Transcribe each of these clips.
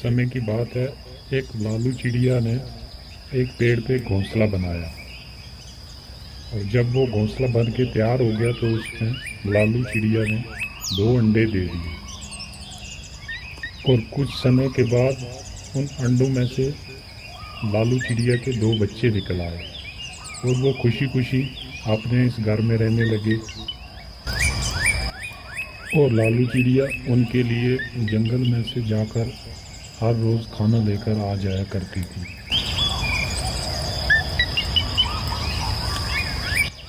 समय की बात है। एक लालू चिड़िया ने एक पेड़ पे घोंसला बनाया और जब वो घोंसला बन के तैयार हो गया तो उसमें लालू चिड़िया ने 2 अंडे दे दिए और कुछ समय के बाद उन अंडों में से लालू चिड़िया के 2 बच्चे निकल आए और वो खुशी खुशी अपने इस घर में रहने लगे। और लालू चिड़िया उनके लिए जंगल में से जाकर हर रोज़ खाना लेकर आ जाया करती थी।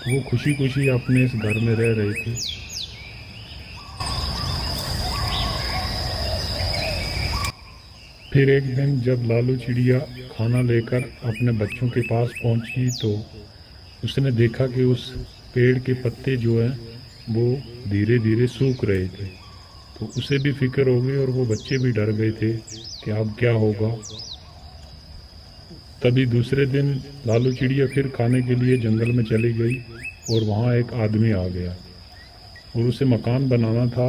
वो खुशी खुशी अपने इस घर में रह रहे थे। फिर एक दिन जब लालू चिड़िया खाना लेकर अपने बच्चों के पास पहुंची तो उसने देखा कि उस पेड़ के पत्ते जो हैं वो धीरे धीरे सूख रहे थे। तो उसे भी फिक्र हो गई और वो बच्चे भी डर गए थे कि अब क्या होगा। तभी दूसरे दिन लालू चिड़िया फिर खाने के लिए जंगल में चली गई और वहाँ एक आदमी आ गया और उसे मकान बनाना था।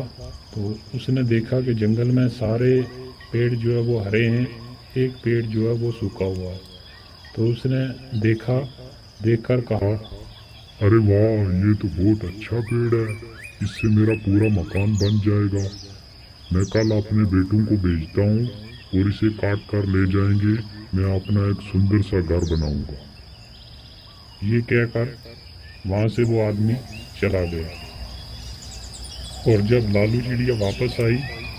तो उसने देखा कि जंगल में सारे पेड़ जो है वो हरे हैं, एक पेड़ जो है वो सूखा हुआ है। तो उसने देखकर कहा, अरे वाह, ये तो बहुत अच्छा पेड़ है, इससे मेरा पूरा मकान बन जाएगा। मैं कल अपने बेटों को भेजता हूँ और इसे काट कर ले जाएंगे। मैं अपना एक सुंदर सा घर बनाऊंगा। ये कहकर वहाँ से वो आदमी चला गया। और जब लालू चिड़िया वापस आई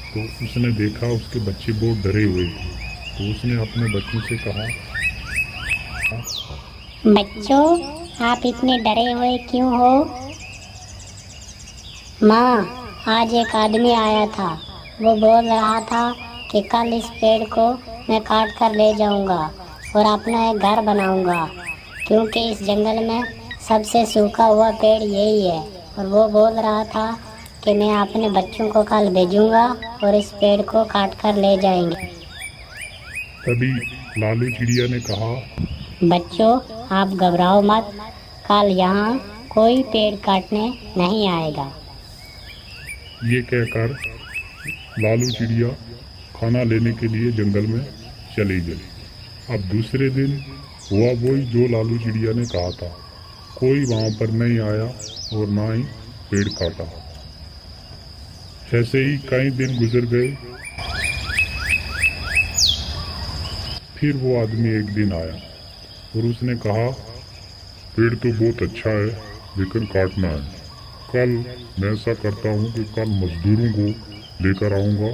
तो उसने देखा उसके बच्चे बहुत डरे हुए थे। तो उसने अपने बच्चों से कहा, बच्चों, आप इतने डरे हुए क्यों हो? माँ, आज एक आदमी आया था। वो बोल रहा था कि कल इस पेड़ को मैं काट कर ले जाऊंगा और अपना एक घर बनाऊंगा, क्योंकि इस जंगल में सबसे सूखा हुआ पेड़ यही है। और वो बोल रहा था कि मैं अपने बच्चों को कल भेजूंगा और इस पेड़ को काट कर ले जाएंगे। तभी लालू चिड़िया ने कहा, बच्चों, आप घबराओ मत, कल यहाँ कोई पेड़ काटने नहीं आएगा। ये कहकर लालू चिड़िया खाना लेने के लिए जंगल में चली गई। अब दूसरे दिन हुआ वही जो लालू चिड़िया ने कहा था। कोई वहाँ पर नहीं आया और ना ही पेड़ काटा। ऐसे ही कई दिन गुजर गए। फिर वो आदमी एक दिन आया और उसने कहा, पेड़ तो बहुत अच्छा है, लेकिन काटना है। कल मैं ऐसा करता हूँ कि कल मजदूरों को लेकर आऊँगा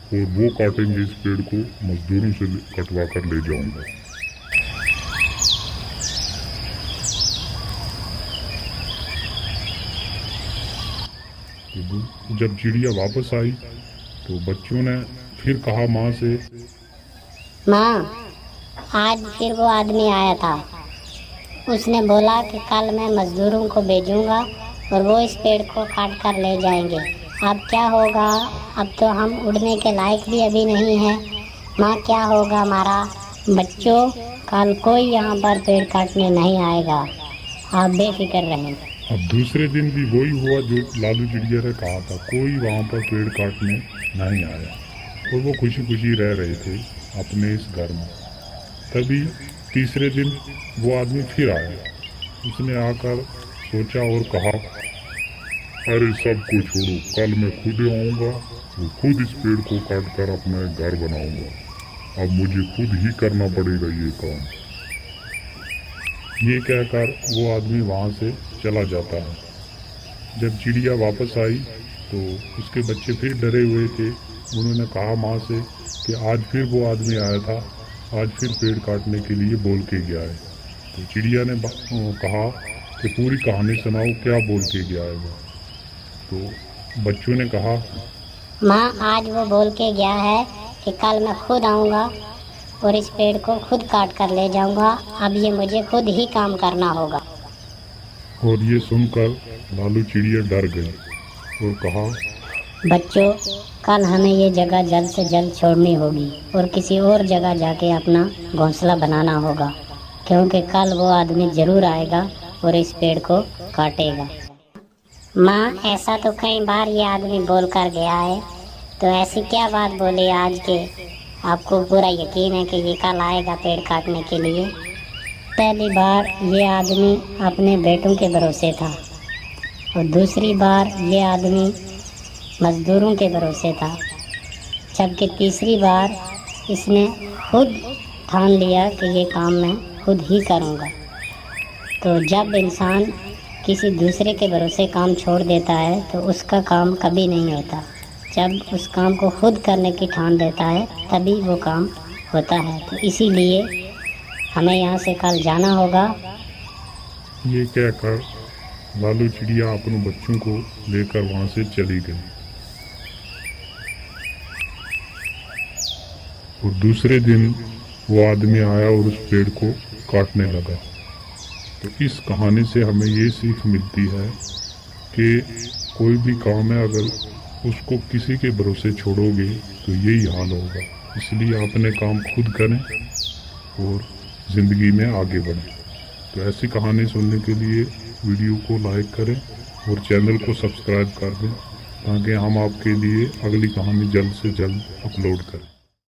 और वो काटेंगे इस पेड़ को, मजदूरों से कटवा कर ले जाऊँगा। तो जब चिड़िया वापस आई तो बच्चों ने फिर कहा माँ से, माँ, आज फिर वो आदमी आया था। उसने बोला कि कल मैं मजदूरों को भेजूंगा और वो इस पेड़ को काट कर ले जाएंगे। अब क्या होगा? अब तो हम उड़ने के लायक भी अभी नहीं हैं। माँ, क्या होगा हमारा? बच्चों, कल कोई यहाँ पर पेड़ काटने नहीं आएगा, आप बेफिक्र रहें। अब दूसरे दिन भी वही हुआ जो लालू चिड़िया ने कहा था। कोई वहाँ पर पेड़ काटने नहीं आया और वो खुशी खुशी रह रहे थे अपने इस घर में। तभी तीसरे दिन वो आदमी फिर आया। उसने आकर सोचा और कहा, अरे सब कुछ छोड़ो, कल मैं खुद आऊँगा और खुद इस पेड़ को काट कर अपना एक घर बनाऊँगा। अब मुझे खुद ही करना पड़ेगा ये काम। ये कहकर वो आदमी वहाँ से चला जाता है। जब चिड़िया वापस आई तो उसके बच्चे फिर डरे हुए थे। उन्होंने कहा माँ से कि आज फिर वो आदमी आया था, आज फिर पेड़ काटने के लिए बोल के गया है। तो चिड़िया ने कहा कि पूरी कहानी सुनाओ, क्या बोल के गया है वो। तो बच्चों ने कहा, माँ, आज वो बोल के गया है कि कल मैं खुद आऊँगा और इस पेड़ को खुद काट कर ले जाऊँगा। अब ये मुझे खुद ही काम करना होगा। और ये सुनकर लालू चिड़िया डर गई और कहा, बच्चों, कल हमें ये जगह जल्द से जल्द छोड़नी होगी और किसी और जगह जाके अपना घोंसला बनाना होगा, क्योंकि कल वो आदमी ज़रूर आएगा और इस पेड़ को काटेगा। माँ, ऐसा तो कई बार ये आदमी बोल कर गया है, तो ऐसी क्या बात बोली आज के आपको पूरा यकीन है कि ये कल आएगा पेड़ काटने के लिए। पहली बार ये आदमी अपने बेटों के भरोसे था और दूसरी बार ये आदमी मज़दूरों के भरोसे था, जबकि तीसरी बार इसने खुद ठान लिया कि ये काम मैं खुद ही करूँगा। तो जब इंसान किसी दूसरे के भरोसे काम छोड़ देता है तो उसका काम कभी नहीं होता। जब उस काम को खुद करने की ठान देता है तभी वो काम होता है। तो इसीलिए हमें यहाँ से कल जाना होगा। ये कहकर लालू चिड़िया अपने बच्चों को लेकर वहाँ से चली गई। और दूसरे दिन वो आदमी आया और उस पेड़ को काटने लगा। तो इस कहानी से हमें ये सीख मिलती है कि कोई भी काम है अगर उसको किसी के भरोसे छोड़ोगे तो यही हाल होगा। इसलिए अपने काम खुद करें और ज़िंदगी में आगे बढ़ें। तो ऐसी कहानी सुनने के लिए वीडियो को लाइक करें और चैनल को सब्सक्राइब कर दें ताकि हम आपके लिए अगली कहानी जल्द से जल्द अपलोड करें।